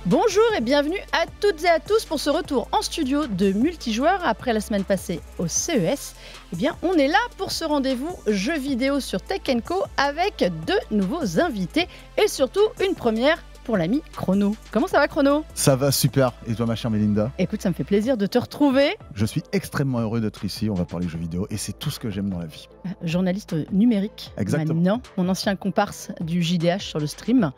Bonjour et bienvenue à toutes et à tous pour ce retour en studio de multijoueurs après la semaine passée au CES. Eh bien, on est là pour ce rendez-vous jeux vidéo sur Tech & Co avec deux nouveaux invités et surtout une première pour l'ami Chrono. Comment ça va Chrono ? Ça va super. Et toi ma chère Mélinda ? Écoute, ça me fait plaisir de te retrouver. Je suis extrêmement heureux d'être ici, on va parler jeux vidéo et c'est tout ce que j'aime dans la vie. Journaliste numérique. Exactement. Maintenant, mon ancien comparse du JDH sur le stream.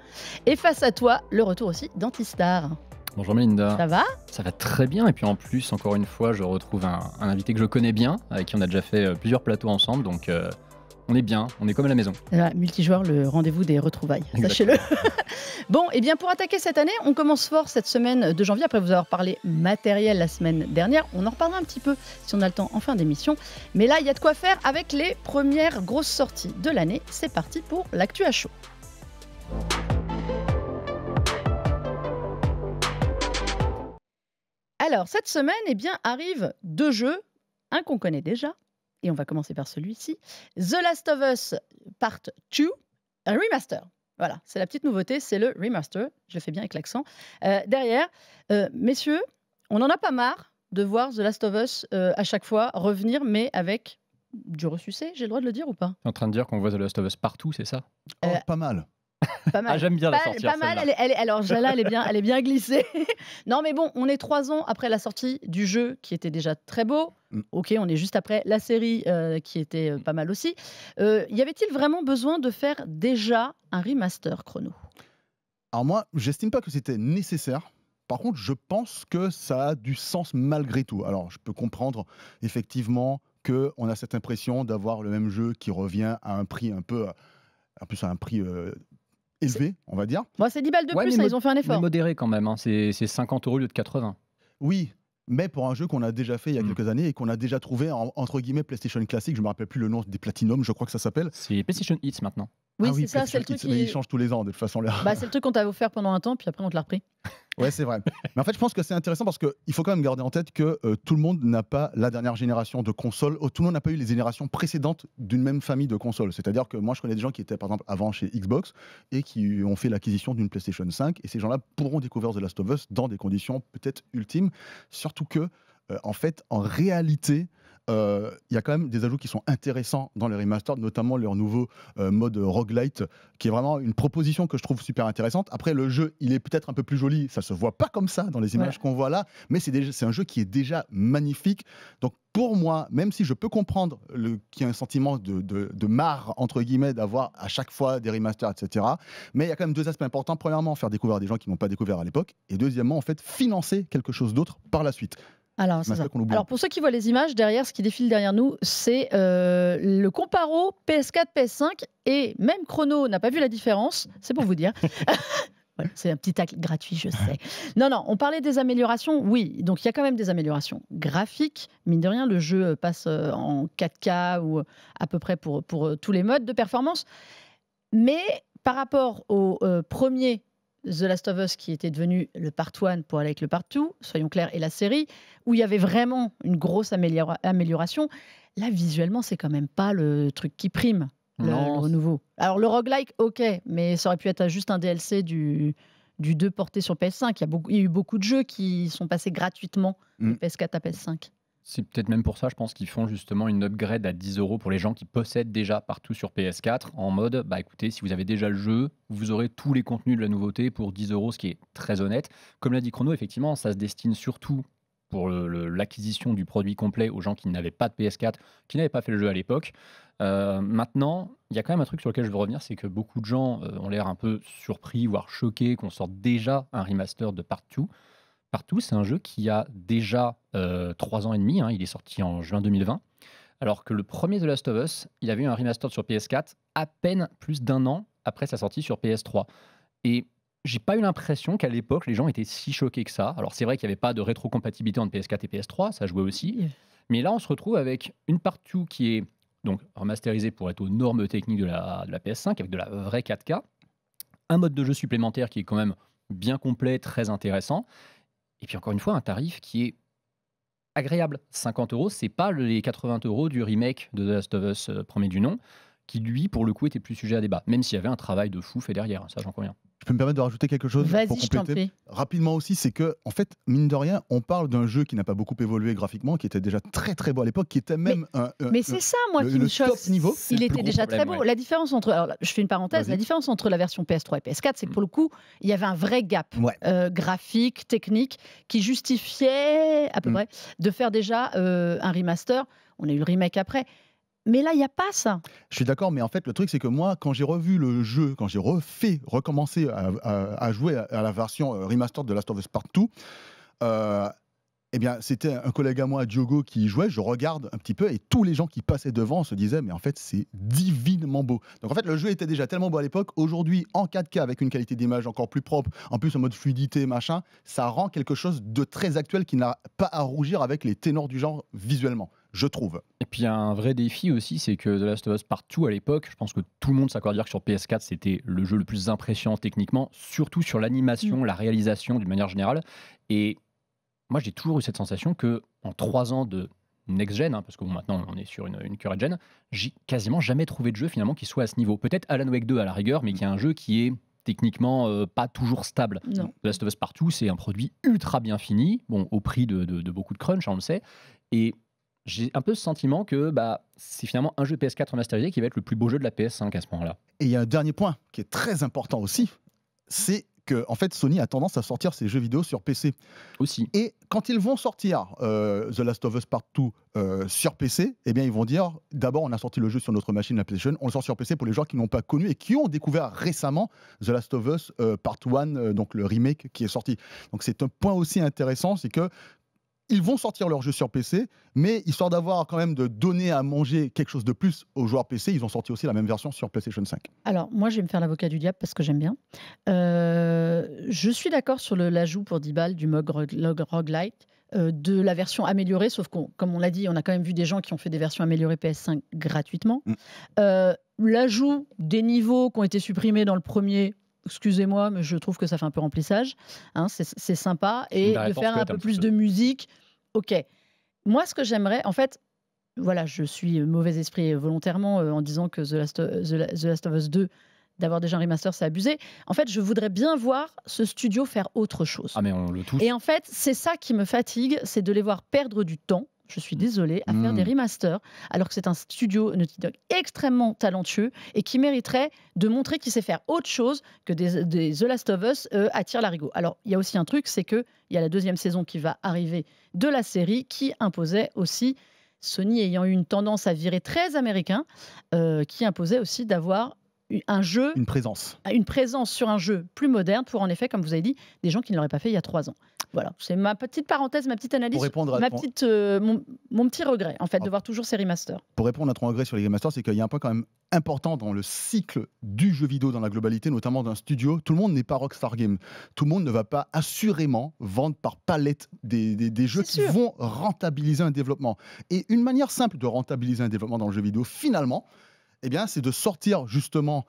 Et face à toi, le retour aussi d'Antistar. Bonjour Mélinda. Ça va ? Ça va très bien et puis en plus, encore une fois, je retrouve un invité que je connais bien, avec qui on a déjà fait plusieurs plateaux ensemble, donc on est bien, on est comme à la maison. Voilà, multijoueur, le rendez-vous des retrouvailles, Exactement. sachez-le. Bon, et bien pour attaquer cette année, on commence fort cette semaine de janvier, après vous avoir parlé matériel la semaine dernière. On en reparlera un petit peu si on a le temps en fin d'émission. Mais là, il y a de quoi faire avec les premières grosses sorties de l'année. C'est parti pour l'actu à chaud. Alors, cette semaine, eh bien, arrivent deux jeux, un qu'on connaît déjà, et on va commencer par celui-ci, The Last of Us Part 2, un remaster. Voilà, c'est la petite nouveauté, c'est le remaster, je fais bien avec l'accent. Derrière, messieurs, on n'en a pas marre de voir The Last of Us à chaque fois revenir, mais avec du ressucé, j'ai le droit de le dire ou pas ? T'es en train de dire qu'on voit The Last of Us partout, c'est ça ? Oh, pas mal. Pas mal. Ah, j'aime bien la sortir, Pas mal, celle-là. alors là, elle est bien glissée. Non, mais bon, on est 3 ans après la sortie du jeu qui était déjà très beau. Ok, on est juste après la série qui était pas mal aussi. Y avait-il vraiment besoin de faire déjà un remaster, Chrono ? Alors moi, j'estime pas que c'était nécessaire. Par contre, je pense que ça a du sens malgré tout. Alors, je peux comprendre effectivement qu'on a cette impression d'avoir le même jeu qui revient à un prix un peu... En plus, à un prix élevé, on va dire. Bon, c'est 10 balles de Ouais, plus, mais ils ont fait un Mais effort. modéré quand même, hein. C'est 50 € au lieu de 80. Oui, mais pour un jeu qu'on a déjà fait il y a quelques années et qu'on a déjà trouvé entre guillemets PlayStation classique, je me rappelle plus le nom des Platinum, je crois que ça s'appelle. C'est PlayStation Hits maintenant. Oui, Ah c'est ça, c'est PlayStation le truc Hits, mais ils changent tous les ans de toute façon. Bah, c'est le truc qu'on t'avait offert pendant un temps, puis après on te l'a repris. Ouais, c'est vrai. Mais en fait, je pense que c'est intéressant parce qu'il faut quand même garder en tête que tout le monde n'a pas la dernière génération de consoles. Tout le monde n'a pas eu les générations précédentes d'une même famille de consoles. C'est-à-dire que moi, je connais des gens qui étaient par exemple avant chez Xbox et qui ont fait l'acquisition d'une PlayStation 5. Et ces gens-là pourront découvrir The Last of Us dans des conditions peut-être ultimes. Surtout que, en fait, en réalité, il y a quand même des ajouts qui sont intéressants dans les remasters, notamment leur nouveau mode roguelite, qui est vraiment une proposition que je trouve super intéressante. Après, le jeu, il est peut-être un peu plus joli, ça se voit pas comme ça dans les images qu'on voit là, mais c'est un jeu qui est déjà magnifique. Donc pour moi, même si je peux comprendre qu'il y a un sentiment de marre, entre guillemets, d'avoir à chaque fois des remasters, etc., mais il y a quand même deux aspects importants. Premièrement, faire découvrir des gens qui n'ont pas découvert à l'époque, et deuxièmement, en fait, financer quelque chose d'autre par la suite. Alors, c'est ça. Alors, pour ceux qui voient les images, derrière, ce qui défile derrière nous, c'est le comparo PS4, PS5, et même Chrono n'a pas vu la différence, c'est pour vous dire. Ouais, c'est un petit acte gratuit, je sais. Non, on parlait des améliorations, oui, donc il y a quand même des améliorations graphiques. Mine de rien, le jeu passe en 4K ou à peu près pour tous les modes de performance. Mais par rapport au premier The Last of Us qui était devenu le Part 1 pour aller avec le Part 2, soyons clairs, et la série, où il y avait vraiment une grosse amélioration, là, visuellement, c'est quand même pas le truc qui prime, le renouveau. Alors, le roguelike, ok, mais ça aurait pu être juste un DLC du 2 porté sur PS5. Il y a eu beaucoup de jeux qui sont passés gratuitement de PS4 à PS5. C'est peut-être même pour ça, je pense qu'ils font justement une upgrade à 10 € pour les gens qui possèdent déjà partout sur PS4, en mode, bah écoutez, si vous avez déjà le jeu, vous aurez tous les contenus de la nouveauté pour 10 €, ce qui est très honnête. Comme l'a dit Chrono, effectivement, ça se destine surtout pour l'acquisition du produit complet aux gens qui n'avaient pas de PS4, qui n'avaient pas fait le jeu à l'époque. Maintenant, il y a quand même un truc sur lequel je veux revenir, c'est que beaucoup de gens ont l'air un peu surpris, voire choqués qu'on sorte déjà un remaster de Part 2. Partout, c'est un jeu qui a déjà 3 ans et demi, hein, il est sorti en juin 2020, alors que le premier The Last of Us, il avait eu un remaster sur PS4 à peine plus d'1 an après sa sortie sur PS3. Et j'ai pas eu l'impression qu'à l'époque, les gens étaient si choqués que ça. Alors c'est vrai qu'il n'y avait pas de rétrocompatibilité entre PS4 et PS3, ça jouait aussi, mais là on se retrouve avec une Part 2 qui est donc remasterisée pour être aux normes techniques de la PS5, avec de la vraie 4K, un mode de jeu supplémentaire qui est quand même bien complet, très intéressant. Et puis encore une fois, un tarif qui est agréable. 50 €, c'est pas les 80 € du remake de The Last of Us premier du nom, qui lui, pour le coup, était plus sujet à débat. Même s'il y avait un travail de fou fait derrière, ça j'en conviens. Je peux me permettre de rajouter quelque chose Vas-y, pour je t'en compléter prie. rapidement aussi, c'est que, en fait, mine de rien, on parle d'un jeu qui n'a pas beaucoup évolué graphiquement, qui était déjà très très beau à l'époque, qui était même Mais c'est ça, moi, qui me le choque. top niveau. Il le plus était gros déjà problème, très beau. ouais. La différence entre, alors là, je fais une parenthèse, Vas-y. la différence entre la version PS3 et PS4, c'est que pour le coup, il y avait un vrai gap Ouais. graphique, technique, qui justifiait à peu Mm. près de faire déjà un remaster. On a eu le remake après. Mais là, il n'y a pas ça. Je suis d'accord, mais en fait, le truc, c'est que moi, quand j'ai revu le jeu, quand j'ai recommencé à jouer à la version remastered de Last of Us Part 2, eh bien, c'était un collègue à moi, Diogo, qui y jouait. Je regarde un petit peu et tous les gens qui passaient devant se disaient, mais en fait, c'est divinement beau. Donc, en fait, le jeu était déjà tellement beau à l'époque. Aujourd'hui, en 4K, avec une qualité d'image encore plus propre, en plus en mode fluidité, machin, ça rend quelque chose de très actuel qui n'a pas à rougir avec les ténors du genre visuellement, je trouve. Et puis il y a un vrai défi aussi, c'est que The Last of Us Part 2 à l'époque, je pense que tout le monde s'accorde à dire que sur PS4 c'était le jeu le plus impressionnant techniquement, surtout sur l'animation, la réalisation d'une manière générale. Et moi j'ai toujours eu cette sensation que en 3 ans de next-gen, parce que bon, maintenant on est sur une current-gen, j'ai quasiment jamais trouvé de jeu finalement qui soit à ce niveau. Peut-être Alan Wake 2 à la rigueur, mais qui est un jeu qui est techniquement pas toujours stable. Non. The Last of Us Part 2, c'est un produit ultra bien fini, bon, au prix de beaucoup de crunch, on le sait. Et j'ai un peu ce sentiment que c'est finalement un jeu PS4 remasterisé qui va être le plus beau jeu de la PS5 à ce moment-là. Et il y a un dernier point qui est très important aussi, c'est que en fait, Sony a tendance à sortir ses jeux vidéo sur PC. Aussi. Et quand ils vont sortir The Last of Us Part 2 sur PC, eh bien, ils vont dire d'abord, on a sorti le jeu sur notre machine, la PlayStation, on le sort sur PC pour les gens qui n'ont pas connu et qui ont découvert récemment The Last of Us Part 1, donc le remake qui est sorti. Donc, c'est un point aussi intéressant, c'est que ils vont sortir leur jeu sur PC, mais histoire d'avoir quand même de donner à manger quelque chose de plus aux joueurs PC, ils ont sorti aussi la même version sur PlayStation 5. Alors, moi, je vais me faire l'avocat du diable parce que j'aime bien. Je suis d'accord sur l'ajout pour 10 balles du mode roguelite, de la version améliorée, sauf qu'on, comme on l'a dit, on a quand même vu des gens qui ont fait des versions améliorées PS5 gratuitement. L'ajout des niveaux qui ont été supprimés dans le premier, excusez-moi, mais je trouve que ça fait un peu remplissage. Hein, c'est sympa. Et de faire un peu plus de musique, ok. Moi, ce que j'aimerais, en fait, voilà, je suis mauvais esprit volontairement en disant que The Last of Us 2, d'avoir déjà un remaster, c'est abusé. En fait, je voudrais bien voir ce studio faire autre chose. Ah, mais on le touche. Et en fait, c'est ça qui me fatigue, c'est de les voir perdre du temps. Je suis désolée, à faire des remasters, alors que c'est un studio Naughty Dog extrêmement talentueux et qui mériterait de montrer qu'il sait faire autre chose que des The Last of Us à tire-larigot. Alors, il y a aussi un truc, c'est qu'il y a la 2e saison qui va arriver de la série qui imposait aussi, Sony ayant eu une tendance à virer très américain, qui imposait aussi d'avoir un jeu, une présence sur un jeu plus moderne pour, en effet, comme vous avez dit, des gens qui ne l'auraient pas fait il y a 3 ans. Voilà, c'est ma petite parenthèse, ma petite analyse, mon petit regret, en fait, de voir toujours ces remasters. Pour répondre à ton regret sur les remasters, c'est qu'il y a un point quand même important dans le cycle du jeu vidéo dans la globalité, notamment d'un studio. Tout le monde n'est pas Rockstar Games. Tout le monde ne va pas assurément vendre par palette des jeux qui vont rentabiliser un développement. Et une manière simple de rentabiliser un développement dans le jeu vidéo, finalement, eh bien, c'est de sortir justement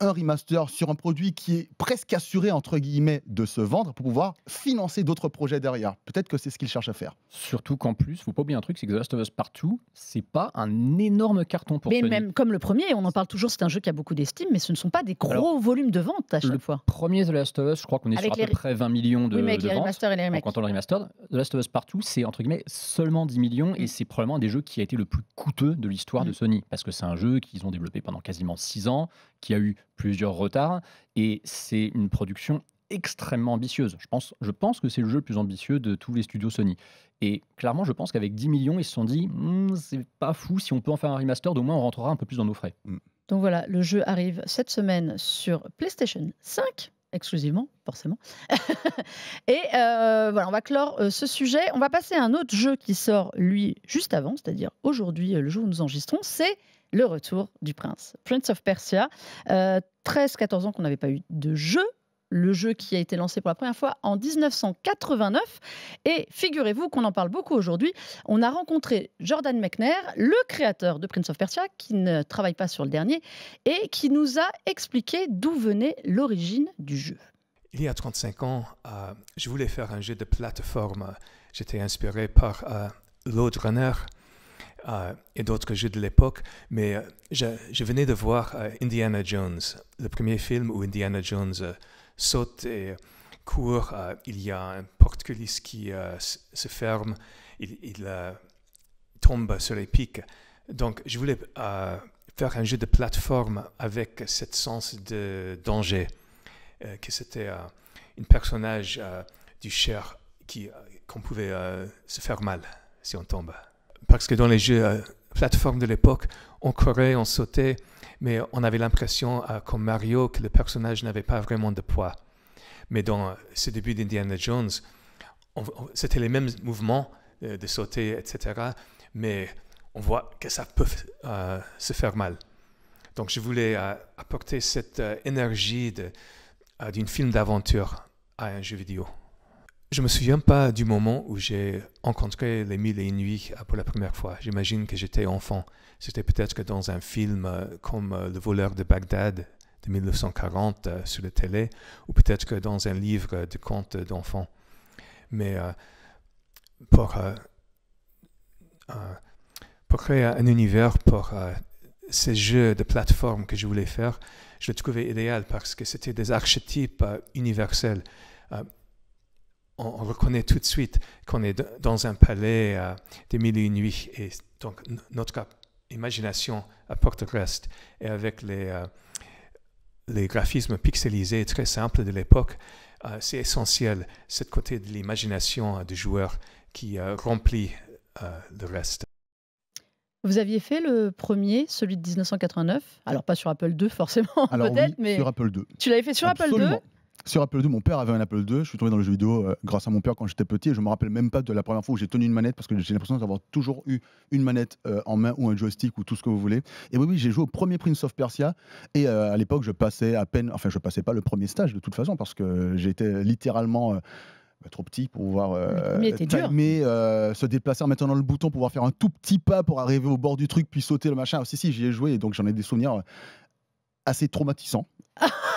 un remaster sur un produit qui est presque assuré, entre guillemets, de se vendre pour pouvoir financer d'autres projets derrière. Peut-être que c'est ce qu'ils cherchent à faire. Surtout qu'en plus, il ne faut pas oublier un truc, c'est que The Last of Us Part 2, c'est pas un énorme carton pour Sony. Mais même comme le premier, on en parle toujours, c'est un jeu qui a beaucoup d'estime, mais ce ne sont pas des gros volumes de vente à chaque fois. Le premier The Last of Us, je crois qu'on est sur à peu près 20 millions de mais avec les ventes. remasters et les remakes. En comptant le remaster, The Last of Us Part 2, c'est entre guillemets seulement 10 millions et c'est probablement un des jeux qui a été le plus coûteux de l'histoire de Sony. Parce que c'est un jeu qu'ils ont développé pendant quasiment 6 ans, qui a eu plusieurs retards et c'est une production extrêmement ambitieuse. Je pense que c'est le jeu le plus ambitieux de tous les studios Sony. Et clairement, je pense qu'avec 10 millions, ils se sont dit c'est pas fou, si on peut en faire un remaster, au moins on rentrera un peu plus dans nos frais. Donc voilà, le jeu arrive cette semaine sur PlayStation 5, exclusivement, forcément. Et voilà, on va clore ce sujet. On va passer à un autre jeu qui sort, lui, juste avant, c'est-à-dire aujourd'hui, le jour où nous enregistrons, c'est le retour du Prince of Persia. 13-14 ans qu'on n'avait pas eu de jeu. Le jeu qui a été lancé pour la première fois en 1989. Et figurez-vous qu'on en parle beaucoup aujourd'hui. On a rencontré Jordan Mechner, le créateur de Prince of Persia, qui ne travaille pas sur le dernier, et qui nous a expliqué d'où venait l'origine du jeu. Il y a 35 ans, je voulais faire un jeu de plateforme. J'étais inspiré par Lode Runner et d'autres jeux de l'époque, mais je venais de voir Indiana Jones, le premier film où Indiana Jones saute et court. Il y a un porte-culisse qui se ferme. Il tombe sur les pics. Donc, je voulais faire un jeu de plateforme avec ce sens de danger, que c'était un personnage du chair qu'on pouvait se faire mal si on tombe. Parce que dans les jeux plateforme de l'époque, on courait, on sautait, mais on avait l'impression, comme Mario, que le personnage n'avait pas vraiment de poids. Mais dans ce début d'Indiana Jones, c'était les mêmes mouvements de sauter, etc. Mais on voit que ça peut se faire mal. Donc je voulais apporter cette énergie d'une film d'aventure à un jeu vidéo. Je ne me souviens pas du moment où j'ai rencontré les Mille et une nuits pour la première fois. J'imagine que j'étais enfant. C'était peut-être que dans un film comme Le voleur de Bagdad de 1940 sur la télé, ou peut-être que dans un livre de contes d'enfants. Mais pour créer un univers pour ces jeux de plateforme que je voulais faire, je le trouvais idéal parce que c'était des archétypes universels. On reconnaît tout de suite qu'on est dans un palais des Mille et une nuits, et donc notre imagination apporte le reste. Et avec les graphismes pixelisés très simples de l'époque, c'est essentiel, ce côté de l'imagination du joueur qui remplit le reste. Vous aviez fait le premier, celui de 1989, alors pas sur Apple II forcément, peut-être, mais sur Apple II. Tu l'avais fait sur Absolument. Apple II? Sur Apple II, mon père avait un Apple II. Je suis tombé dans le jeu vidéo grâce à mon père quand j'étais petit. Et je me rappelle même pas de la première fois où j'ai tenu une manette parce que j'ai l'impression d'avoir toujours eu une manette en main ou un joystick ou tout ce que vous voulez. Et oui, j'ai joué au premier Prince of Persia. Et à l'époque, je passais à peine. Enfin, je passais pas le premier stage de toute façon parce que j'étais littéralement trop petit pour pouvoir se déplacer en mettant dans le bouton, pour pouvoir faire un tout petit pas pour arriver au bord du truc puis sauter le machin. Si, j'y ai joué et donc j'en ai des souvenirs assez traumatisants.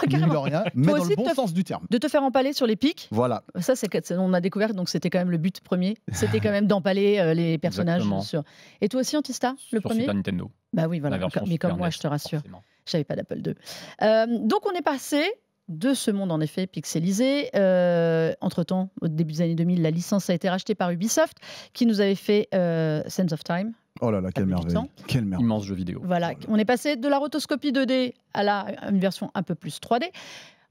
Rien, mais dans le bon sens du terme. De te faire empaler sur les pics. Voilà. Ça, on a découvert, donc c'était quand même le but premier. C'était quand même d'empaler les personnages. Et toi aussi, Antista, le premier Super Nintendo. Bah oui, voilà. Mais comme moi, je te rassure, j'avais pas d'Apple II. Donc on est passé de ce monde en effet pixelisé. Entre-temps, au début des années 2000, la licence a été rachetée par Ubisoft, qui nous avait fait Sands of Time. Oh là là, quelle merveille. Quelle merveille. Immense jeu vidéo. Voilà, on est passé de la rotoscopie 2D à une version un peu plus 3D.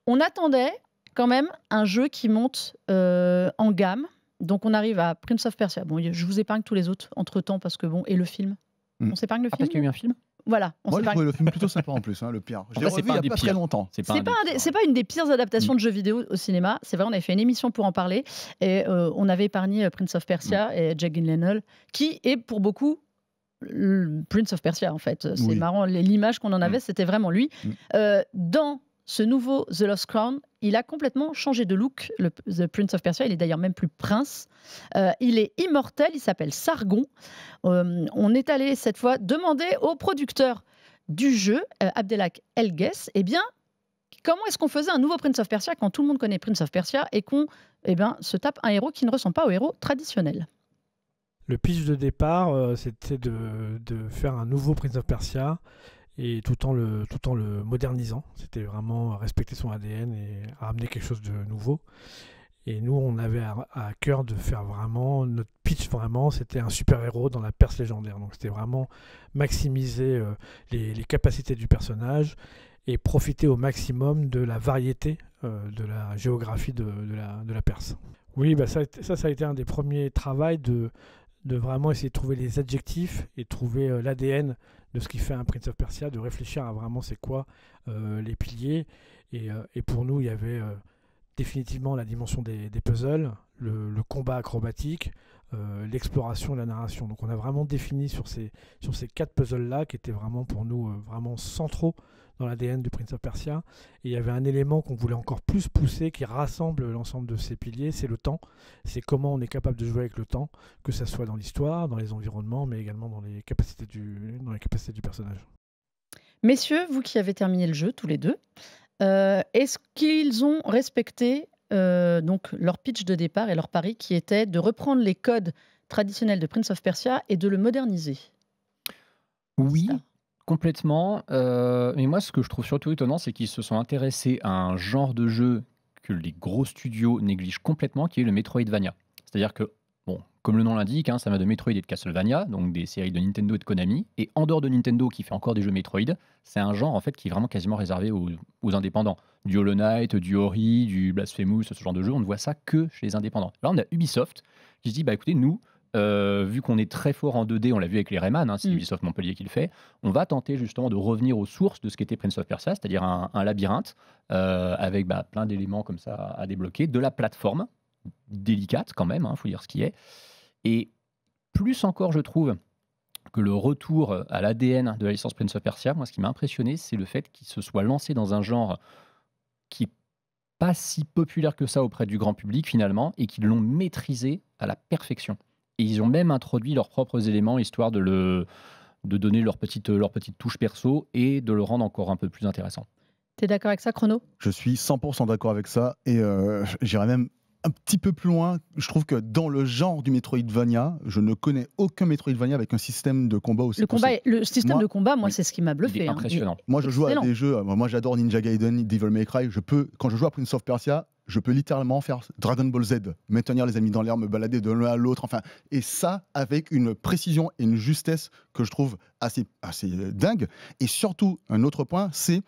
On attendait quand même un jeu qui monte en gamme. Donc on arrive à Prince of Persia. Bon, je vous épargne tous les autres entre-temps parce que bon, et le film. On s'épargne le film. Parce qu'il y a eu un film. Voilà. Moi, j'ai trouvé le film plutôt sympa en plus, le pire. Je l'ai revu il y a pas très longtemps. C'est pas une des pires adaptations de jeux vidéo au cinéma. C'est vrai, on avait fait une émission pour en parler et on avait épargné Prince of Persia et Jake Gyllenhaal, qui est pour beaucoup Prince of Persia en fait. C'est marrant, l'image qu'on en avait, c'était vraiment lui. Dans ce nouveau The Lost Crown, il a complètement changé de look, The Prince of Persia. Il est d'ailleurs même plus prince. Il est immortel, il s'appelle Sargon. On est allé cette fois demander au producteur du jeu, Abdelhak Elgues, comment est-ce qu'on faisait un nouveau Prince of Persia quand tout le monde connaît Prince of Persia et qu'on se tape un héros qui ne ressemble pas au héros traditionnel. Le pitch de départ, c'était de faire un nouveau Prince of Persia, et tout en le modernisant. C'était vraiment respecter son ADN et ramener quelque chose de nouveau. Et nous, on avait à cœur de faire vraiment, notre pitch vraiment, c'était un super-héros dans la Perse légendaire. Donc c'était vraiment maximiser les capacités du personnage et profiter au maximum de la variété de la géographie de la Perse. Oui, ça a été un des premiers travaux de vraiment essayer de trouver les adjectifs et trouver l'ADN de ce qui fait un Prince of Persia, de réfléchir à vraiment c'est quoi les piliers. Et pour nous, il y avait définitivement la dimension des puzzles, le combat acrobatique, l'exploration et la narration. Donc on a vraiment défini sur ces 4 puzzles-là qui étaient vraiment pour nous vraiment centraux dans l'ADN du Prince of Persia. Et il y avait un élément qu'on voulait encore plus pousser, qui rassemble l'ensemble de ces piliers, c'est le temps. C'est comment on est capable de jouer avec le temps, que ce soit dans l'histoire, dans les environnements, mais également dans les capacités du personnage. Messieurs, vous qui avez terminé le jeu, tous les deux, est-ce qu'ils ont respecté donc leur pitch de départ et leur pari qui était de reprendre les codes traditionnels de Prince of Persia et de le moderniser? Oui. Complètement. Mais moi, ce que je trouve surtout étonnant, c'est qu'ils se sont intéressés à un genre de jeu que les gros studios négligent complètement, qui est le Metroidvania. C'est-à-dire que, bon, comme le nom l'indique, ça va de Metroid et de Castlevania, donc des séries de Nintendo et de Konami. Et en dehors de Nintendo, qui fait encore des jeux Metroid, c'est un genre en fait qui est vraiment quasiment réservé aux indépendants. Du Hollow Knight, du Ori, du Blasphemous, ce genre de jeu, on ne voit ça que chez les indépendants. Là, on a Ubisoft qui se dit, bah écoutez, nous, vu qu'on est très fort en 2D, on l'a vu avec les Rayman, c'est Ubisoft Montpellier qui le fait, on va tenter justement de revenir aux sources de ce qu'était Prince of Persia, c'est-à-dire un labyrinthe avec plein d'éléments comme ça à débloquer, de la plateforme, délicate quand même, faut dire ce qui est. Et plus encore, je trouve, que le retour à l'ADN de la licence Prince of Persia, moi, ce qui m'a impressionné, c'est le fait qu'il se soit lancé dans un genre qui n'est pas si populaire que ça auprès du grand public, finalement, et qu'ils l'ont maîtrisé à la perfection. Et ils ont même introduit leurs propres éléments, histoire de donner leur petite touche perso et de le rendre encore un peu plus intéressant. T'es d'accord avec ça, Chrono ? Je suis 100% d'accord avec ça, et j'irais même un petit peu plus loin. Je trouve que dans le genre du Metroidvania, je ne connais aucun Metroidvania avec un système de combat aussi poussé. Le système de combat, moi, c'est ce qui m'a bluffé. Il est impressionnant. Moi, je joue à des jeux. Moi, j'adore Ninja Gaiden, Devil May Cry. Quand je joue à Prince of Persia, je peux littéralement faire Dragon Ball Z, maintenir les ennemis dans l'air, me balader de l'un à l'autre. Enfin, et ça avec une précision et une justesse que je trouve assez dingue. Et surtout, un autre point, c'est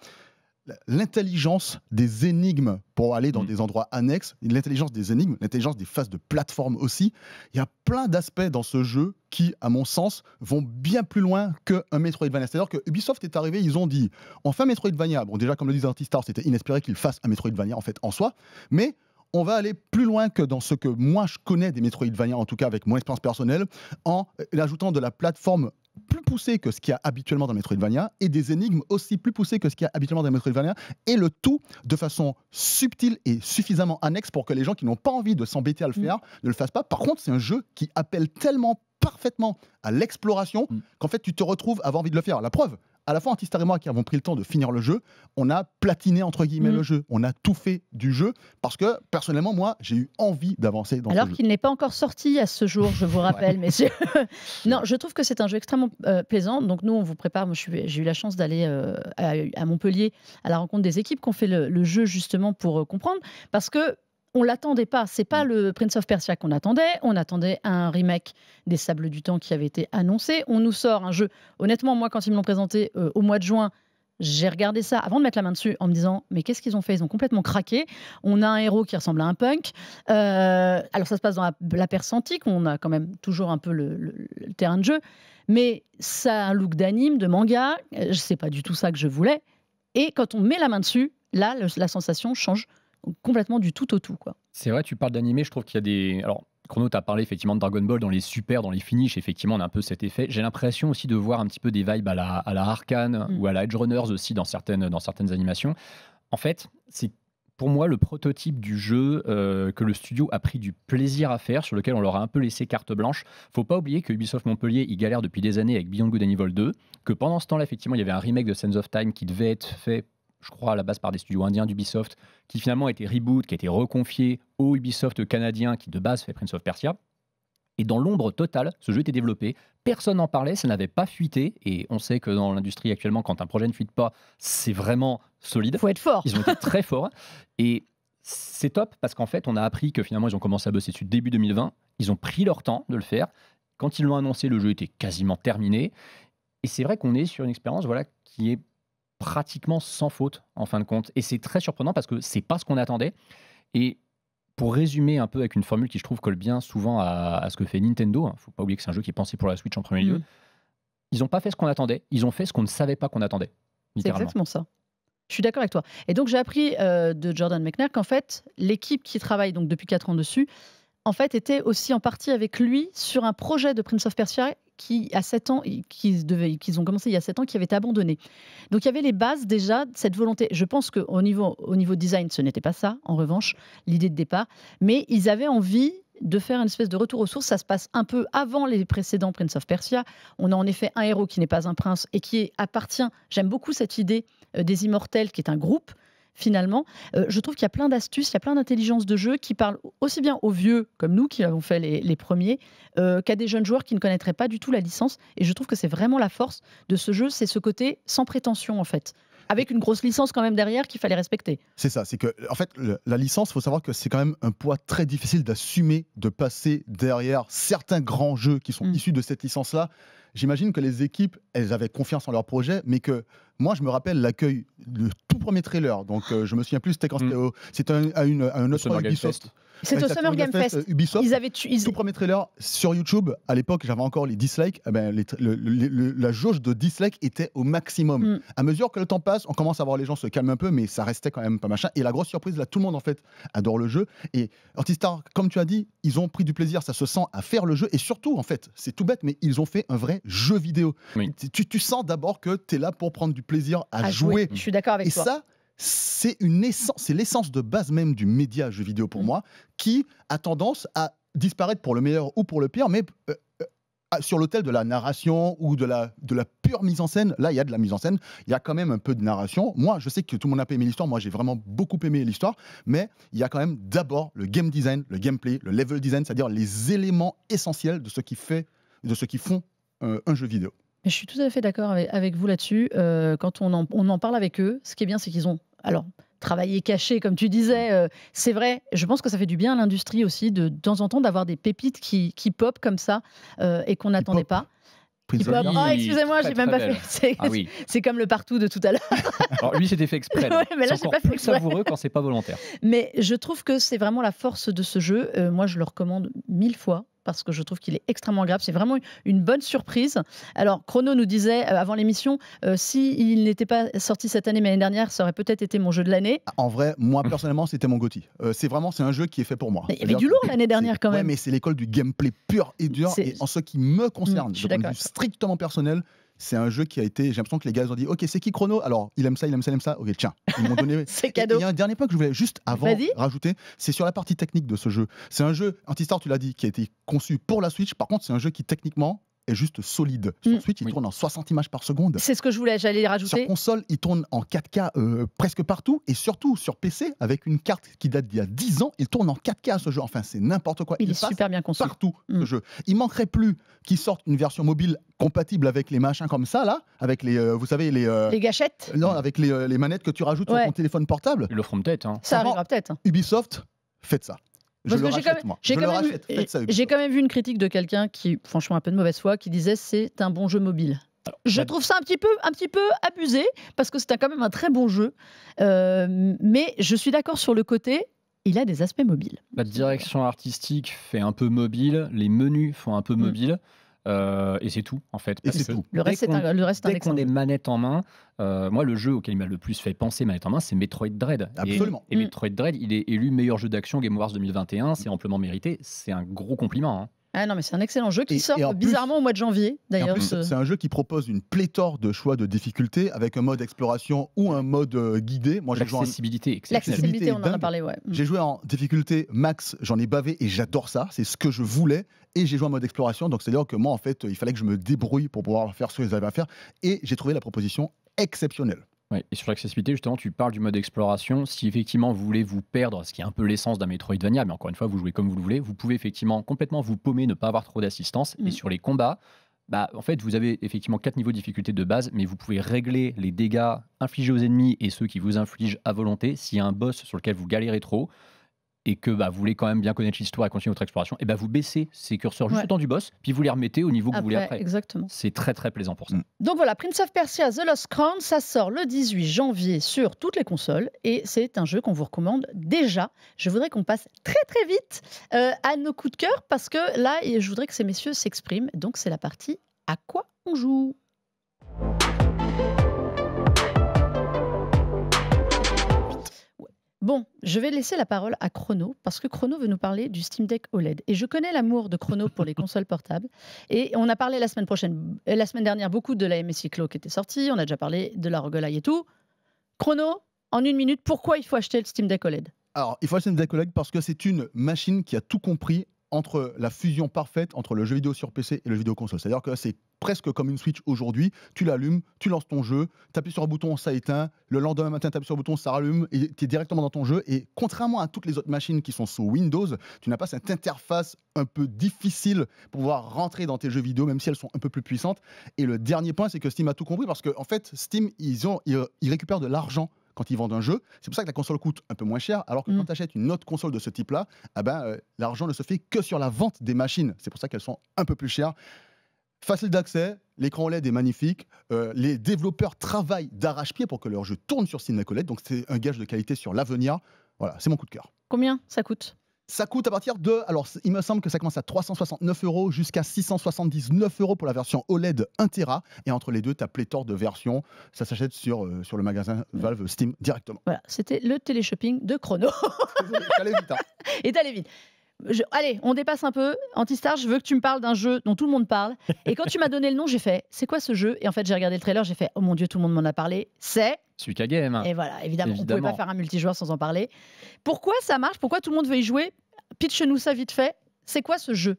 l'intelligence des énigmes pour aller dans des endroits annexes, l'intelligence des énigmes, l'intelligence des phases de plateforme aussi. Il y a plein d'aspects dans ce jeu qui, à mon sens, vont bien plus loin qu'un Metroidvania. C'est-à-dire que Ubisoft est arrivé, ils ont dit, on fait un Metroidvania. Bon, déjà, comme le disait Antistar, c'était inespéré qu'ils fassent un Metroidvania en fait en soi, mais on va aller plus loin que dans ce que moi je connais des Metroidvania, en tout cas avec mon expérience personnelle, en ajoutant de la plateforme plus poussée que ce qu'il y a habituellement dans Metroidvania et des énigmes aussi plus poussées que ce qu'il y a habituellement dans Metroidvania, et le tout de façon subtile et suffisamment annexe pour que les gens qui n'ont pas envie de s'embêter à le faire ne le fassent pas. Par contre, c'est un jeu qui appelle tellement parfaitement à l'exploration qu'en fait tu te retrouves à avoir envie de le faire. La preuve, à la fois Antistar et moi qui avons pris le temps de finir le jeu, on a platiné entre guillemets le jeu, on a tout fait du jeu parce que personnellement moi j'ai eu envie d'avancer dans ce jeu. Alors qu'il n'est pas encore sorti à ce jour, je vous rappelle, messieurs. Non, je trouve que c'est un jeu extrêmement plaisant. Donc nous on vous prépare, moi j'ai eu la chance d'aller à Montpellier à la rencontre des équipes qui ont fait le jeu justement pour comprendre, parce que on l'attendait pas, c'est pas le Prince of Persia qu'on attendait, on attendait un remake des Sables du Temps qui avait été annoncé, on nous sort un jeu, honnêtement moi quand ils me l'ont présenté au mois de juin, j'ai regardé ça avant de mettre la main dessus en me disant mais qu'est-ce qu'ils ont fait, ils ont complètement craqué, on a un héros qui ressemble à un punk, alors ça se passe dans la Perse antique, on a quand même toujours un peu le terrain de jeu, mais ça a un look d'anime, de manga, c'est pas du tout ça que je voulais, et quand on met la main dessus, là la sensation change complètement du tout au tout, quoi. C'est vrai, tu parles d'animé, je trouve qu'il y a des... Alors, Chrono, tu as parlé effectivement de Dragon Ball dans les super, dans les finishes, effectivement, on a un peu cet effet. J'ai l'impression aussi de voir un petit peu des vibes à la Arcane ou à la Edge Runners aussi dans certaines animations. En fait, c'est pour moi le prototype du jeu que le studio a pris du plaisir à faire, sur lequel on leur a un peu laissé carte blanche. Faut pas oublier que Ubisoft Montpellier, il galère depuis des années avec Beyond Good and Evil 2, que pendant ce temps-là, effectivement, il y avait un remake de Sands of Time qui devait être fait, je crois, à la base par des studios indiens d'Ubisoft, qui finalement a été reboot, qui a été reconfié au Ubisoft canadien, qui de base fait Prince of Persia. Et dans l'ombre totale, ce jeu était développé, personne n'en parlait, ça n'avait pas fuité, et on sait que dans l'industrie actuellement, quand un projet ne fuite pas, c'est vraiment solide. Faut être fort. Ils ont été très forts, et c'est top, parce qu'en fait, on a appris que finalement, ils ont commencé à bosser dessus début 2020, ils ont pris leur temps de le faire. Quand ils l'ont annoncé, le jeu était quasiment terminé, et c'est vrai qu'on est sur une expérience qui est pratiquement sans faute en fin de compte, et c'est très surprenant parce que c'est pas ce qu'on attendait. Et pour résumer un peu avec une formule qui je trouve colle bien souvent à ce que fait Nintendo, faut pas oublier que c'est un jeu qui est pensé pour la Switch en premier lieu, ils ont pas fait ce qu'on attendait, ils ont fait ce qu'on ne savait pas qu'on attendait, c'est exactement ça. Je suis d'accord avec toi. Et donc j'ai appris de Jordan Mechner qu'en fait l'équipe qui travaille donc depuis 4 ans dessus en fait était aussi en partie avec lui sur un projet de Prince of Persia qui, à 7 ans, qu'ils ont commencé il y a 7 ans, qui avait été abandonné. Donc il y avait les bases déjà de cette volonté. Je pense qu'au niveau design, ce n'était pas ça, en revanche, l'idée de départ. Mais ils avaient envie de faire une espèce de retour aux sources. Ça se passe un peu avant les précédents Prince of Persia. On a en effet un héros qui n'est pas un prince et qui appartient, j'aime beaucoup cette idée des Immortels, qui est un groupe, finalement. Je trouve qu'il y a plein d'astuces, il y a plein d'intelligence de jeu qui parlent aussi bien aux vieux, comme nous, qui avons fait les premiers, qu'à des jeunes joueurs qui ne connaîtraient pas du tout la licence. Et je trouve que c'est vraiment la force de ce jeu, c'est ce côté sans prétention, en fait. Avec une grosse licence quand même derrière qu'il fallait respecter. C'est ça, c'est que en fait la licence, il faut savoir que c'est quand même un poids très difficile d'assumer, de passer derrière certains grands jeux qui sont issus de cette licence-là. J'imagine que les équipes, elles avaient confiance en leur projet, mais que moi, je me rappelle l'accueil du tout premier trailer. Donc, je me souviens plus, c'était quand c'était un autre Ubisoft. C'est au Summer Game Fest. Ubisoft. Ils avaient tout premier trailer sur YouTube. À l'époque, j'avais encore les dislikes. Eh ben, la jauge de dislikes était au maximum. À mesure que le temps passe, on commence à voir les gens se calmer un peu, mais ça restait quand même pas machin. Et la grosse surprise, là, tout le monde en fait adore le jeu. Et Antistar, comme tu as dit, ils ont pris du plaisir, ça se sent, à faire le jeu. Et surtout, en fait, c'est tout bête, mais ils ont fait un vrai jeu vidéo. Oui. Tu sens d'abord que tu es là pour prendre du plaisir à jouer. Je suis d'accord avec toi. Et ça, c'est l'essence de base même du média jeu vidéo pour moi, qui a tendance à disparaître pour le meilleur ou pour le pire, mais sur l'autel de la narration ou de la pure mise en scène. Là, il y a de la mise en scène, il y a quand même un peu de narration. Moi, je sais que tout le monde n'a pas aimé l'histoire, moi j'ai vraiment beaucoup aimé l'histoire, mais il y a quand même d'abord le game design, le gameplay, le level design, c'est-à-dire les éléments essentiels de ce qui font un jeu vidéo. Mais je suis tout à fait d'accord avec vous là-dessus. Quand on en parle avec eux, ce qui est bien, c'est qu'ils ont travaillé caché, comme tu disais. C'est vrai, je pense que ça fait du bien à l'industrie aussi, de temps en temps, d'avoir des pépites qui pop comme ça et qu'on n'attendait pas. Excusez-moi, j'ai même pas fait. C'est comme le partout de tout à l'heure. Alors lui, c'était fait exprès. Ouais, mais là, c'est encore plus savoureux quand c'est pas volontaire. Mais je trouve que c'est vraiment la force de ce jeu. Moi, je le recommande 1000 fois. Parce que je trouve qu'il est extrêmement agréable. C'est vraiment une bonne surprise. Alors, Chrono nous disait avant l'émission, s'il n'était pas sorti cette année, mais l'année dernière, ça aurait peut-être été mon jeu de l'année. En vrai, moi, personnellement, c'était mon GOTY. C'est un jeu qui est fait pour moi. Il y avait du lourd l'année dernière, quand même. Ouais, mais c'est l'école du gameplay pur et dur. Et en ce qui me concerne, je suis d'accord. Strictement personnel, c'est un jeu qui a été... J'ai l'impression que les gars ils ont dit « Ok, c'est qui Chrono ?» Alors, il aime ça. Ok, tiens. Ils m'ont donné... C'est cadeau. Il y a un dernier point que je voulais juste avant rajouter. C'est sur la partie technique de ce jeu. C'est un jeu, Antistar, tu l'as dit, qui a été conçu pour la Switch. Par contre, c'est un jeu qui, techniquement, est juste solide. Sur Switch, il tourne en 60 images par seconde. C'est ce que j'allais rajouter. Sur console, il tourne en 4K presque partout. Et surtout, sur PC, avec une carte qui date d'il y a 10 ans, il tourne en 4K ce jeu. Enfin, c'est n'importe quoi. Il est super bien conçu. Partout, ce jeu. Il manquerait plus qu'il sorte une version mobile compatible avec les machins comme ça, là, avec les, vous savez, les gâchettes. Non, avec les manettes que tu rajoutes sur ton téléphone portable. Ils le feront peut-être. Ça arrivera peut-être. Ubisoft, faites ça. J'ai quand même vu une critique de quelqu'un qui, franchement, un peu de mauvaise foi, qui disait c'est un bon jeu mobile. Je trouve ça un petit peu abusé parce que c'est quand même un très bon jeu, mais je suis d'accord sur le côté. Il a des aspects mobiles. La direction artistique fait un peu mobile, les menus font un peu mobile. Et c'est tout en fait. Et c'est tout. Le reste, dès qu'on est manette en main, moi le jeu auquel il m'a le plus fait penser manette en main, c'est Metroid Dread. Absolument. Et Metroid Dread, il est élu meilleur jeu d'action Game Awards 2021, c'est amplement mérité. C'est un gros compliment. Hein. Ah non, mais c'est un excellent jeu qui sort bizarrement au mois de janvier. D'ailleurs, c'est un jeu qui propose une pléthore de choix de difficultés avec un mode exploration ou un mode guidé. Moi, l'accessibilité, l'accessibilité, on en a parlé, ouais. J'ai joué en difficulté max, j'en ai bavé et j'adore ça. C'est ce que je voulais. Et j'ai joué en mode exploration, donc c'est-à-dire que moi, en fait, il fallait que je me débrouille pour pouvoir faire ce que j'avais à faire. Et j'ai trouvé la proposition exceptionnelle. Ouais, et sur l'accessibilité, justement, tu parles du mode exploration. Si effectivement vous voulez vous perdre, ce qui est un peu l'essence d'un Metroidvania, mais encore une fois, vous jouez comme vous le voulez, vous pouvez effectivement complètement vous paumer, ne pas avoir trop d'assistance. Et sur les combats, en fait, vous avez effectivement 4 niveaux de difficulté de base, mais vous pouvez régler les dégâts infligés aux ennemis et ceux qui vous infligent à volonté. S'il y a un boss sur lequel vous galérez trop, et que vous voulez quand même bien connaître l'histoire et continuer votre exploration, et vous baissez ces curseurs juste au temps du boss, puis vous les remettez au niveau que vous voulez après. Exactement. C'est très très plaisant pour ça. Donc voilà, Prince of Persia The Lost Crown, ça sort le 18 janvier sur toutes les consoles, et c'est un jeu qu'on vous recommande déjà. Je voudrais qu'on passe très très vite à nos coups de cœur, parce que là, je voudrais que ces messieurs s'expriment, donc c'est la partie « À quoi on joue ?» Bon, je vais laisser la parole à Chrono, parce que Chrono veut nous parler du Steam Deck OLED. Et je connais l'amour de Chrono pour les consoles portables. Et on a parlé la semaine dernière, beaucoup de la MSI Clo qui était sortie. On a déjà parlé de la Roguelite et tout. Chrono, en 1 minute, pourquoi il faut acheter le Steam Deck OLED ? Alors, il faut acheter le Steam Deck OLED parce que c'est une machine qui a tout compris entre la fusion parfaite entre le jeu vidéo sur PC et le jeu vidéo console. C'est-à-dire que c'est presque comme une Switch aujourd'hui. Tu l'allumes, tu lances ton jeu, tu appuies sur un bouton, ça éteint. Le lendemain matin, tu appuies sur un bouton, ça rallume et tu es directement dans ton jeu. Et contrairement à toutes les autres machines qui sont sous Windows, tu n'as pas cette interface un peu difficile pour pouvoir rentrer dans tes jeux vidéo, même si elles sont un peu plus puissantes. Et le dernier point, c'est que Steam a tout compris parce qu'en fait, Steam, ils récupèrent de l'argent quand ils vendent un jeu. C'est pour ça que la console coûte un peu moins cher, alors que quand tu achètes une autre console de ce type-là, l'argent ne se fait que sur la vente des machines. C'est pour ça qu'elles sont un peu plus chères. Facile d'accès, l'écran OLED est magnifique, les développeurs travaillent d'arrache-pied pour que leur jeu tourne sur Steam Deck OLED, donc c'est un gage de qualité sur l'avenir. Voilà, c'est mon coup de cœur. Combien ça coûte ? Ça coûte à partir de... Alors, il me semble que ça commence à 369 € jusqu'à 679 € pour la version OLED 1 Tera. Et entre les deux, tu as pléthore de versions. Ça s'achète sur le magasin Valve Steam directement. Voilà, c'était le téléshopping de Chrono. Allez vite, hein. Et t'allais vite. Allez, on dépasse un peu. Antistar, je veux que tu me parles d'un jeu dont tout le monde parle. Et quand tu m'as donné le nom, j'ai fait, c'est quoi ce jeu ? Et en fait, j'ai regardé le trailer, j'ai fait, oh mon Dieu, tout le monde m'en a parlé. C'est... Suika Game. Et voilà, évidemment, on ne pouvait pas faire un multijoueur sans en parler. Pourquoi ça marche ? Pourquoi tout le monde veut y jouer ? Pitch-nous ça vite fait. C'est quoi ce jeu ?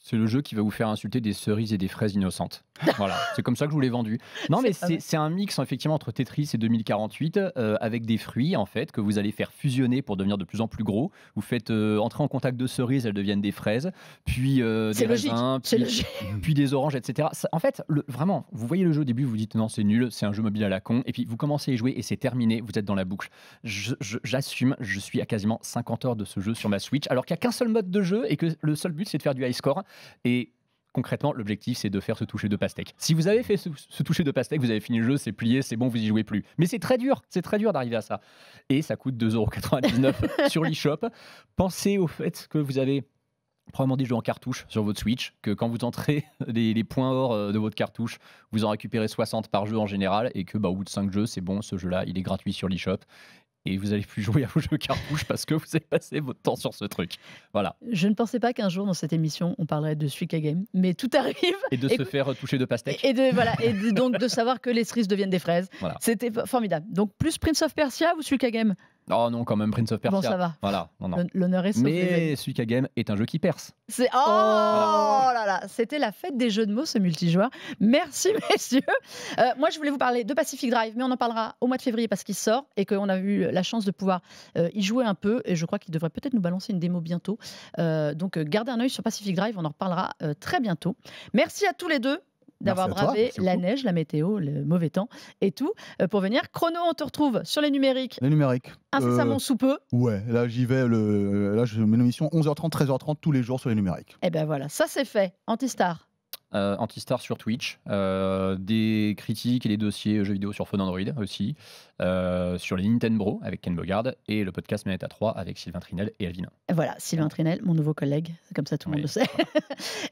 C'est le jeu qui va vous faire insulter des cerises et des fraises innocentes. Voilà, c'est comme ça que je vous l'ai vendu. Non, mais c'est un mix effectivement entre Tetris et 2048 avec des fruits en fait que vous allez faire fusionner pour devenir de plus en plus gros. Vous faites entrer en contact de cerises, elles deviennent des fraises, puis des raisins, puis des oranges, etc. Ça, en fait, vraiment, vous voyez le jeu au début, vous dites non, c'est nul, c'est un jeu mobile à la con, et puis vous commencez à y jouer et c'est terminé, vous êtes dans la boucle. J'assume, je suis à quasiment 50 heures de ce jeu sur ma Switch, alors qu'il n'y a qu'un seul mode de jeu et que le seul but c'est de faire du high score. Et concrètement, l'objectif, c'est de faire ce toucher de pastèque. Si vous avez fait ce toucher de pastèque, vous avez fini le jeu, c'est plié, c'est bon, vous y jouez plus. Mais c'est très dur d'arriver à ça. Et ça coûte 2,99 € sur l'eShop. Pensez au fait que vous avez probablement des jeux en cartouche sur votre Switch, que quand vous entrez les points or de votre cartouche, vous en récupérez 60 par jeu en général, et que au bout de 5 jeux, c'est bon, ce jeu-là, il est gratuit sur l'eShop. Et vous n'allez plus jouer à vos jeux cartouches parce que vous avez passé votre temps sur ce truc. Voilà. Je ne pensais pas qu'un jour dans cette émission on parlerait de Suika Game, mais tout arrive. Et de se faire toucher de pastèque. Donc de savoir que les cerises deviennent des fraises. Voilà. C'était formidable. Donc plus Prince of Persia ou Suika Game ? Oh non, quand même Prince of Persia. Bon, ça va. Voilà. Non. L'honneur est sauf. Mais Suika Game est un jeu qui perce. Là là, c'était la fête des jeux de mots, ce multijoueur. Merci, messieurs. Moi, je voulais vous parler de Pacific Drive, mais on en parlera au mois de février parce qu'il sort et qu'on a eu la chance de pouvoir y jouer un peu. Et je crois qu'il devrait peut-être nous balancer une démo bientôt. Donc, gardez un œil sur Pacific Drive, on en reparlera très bientôt. Merci à tous les deux d'avoir bravé la neige, la météo, le mauvais temps et tout pour venir. Chrono, on te retrouve sur les numériques. Les numériques. Incessamment sous peu. Ouais, là j'y vais. Là, je mets une émission 11h30, 13h30 tous les jours sur les numériques. Et ben voilà, ça c'est fait. Antistar. Antistar sur Twitch, des critiques et des dossiers jeux vidéo sur Phone Android aussi, sur les Nintendo Bro avec Ken Bogard et le podcast Manette à 3 avec Sylvain Trinel et Alvin. Voilà, Sylvain Trinel, mon nouveau collègue, c'est comme ça tout le monde le sait.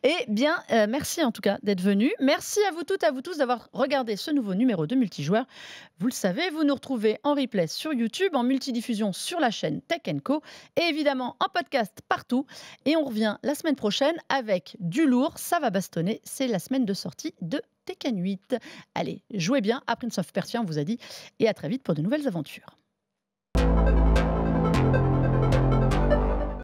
Et bien, merci en tout cas d'être venu. Merci à vous toutes, à vous tous d'avoir regardé ce nouveau numéro de Multijoueur. Vous le savez, vous nous retrouvez en replay sur YouTube, en multidiffusion sur la chaîne Tech & Co et évidemment en podcast partout. Et on revient la semaine prochaine avec du lourd, ça va bastonner. C'est la semaine de sortie de Tekken 8. Allez, jouez bien à Prince of Persia, on vous a dit, et à très vite pour de nouvelles aventures.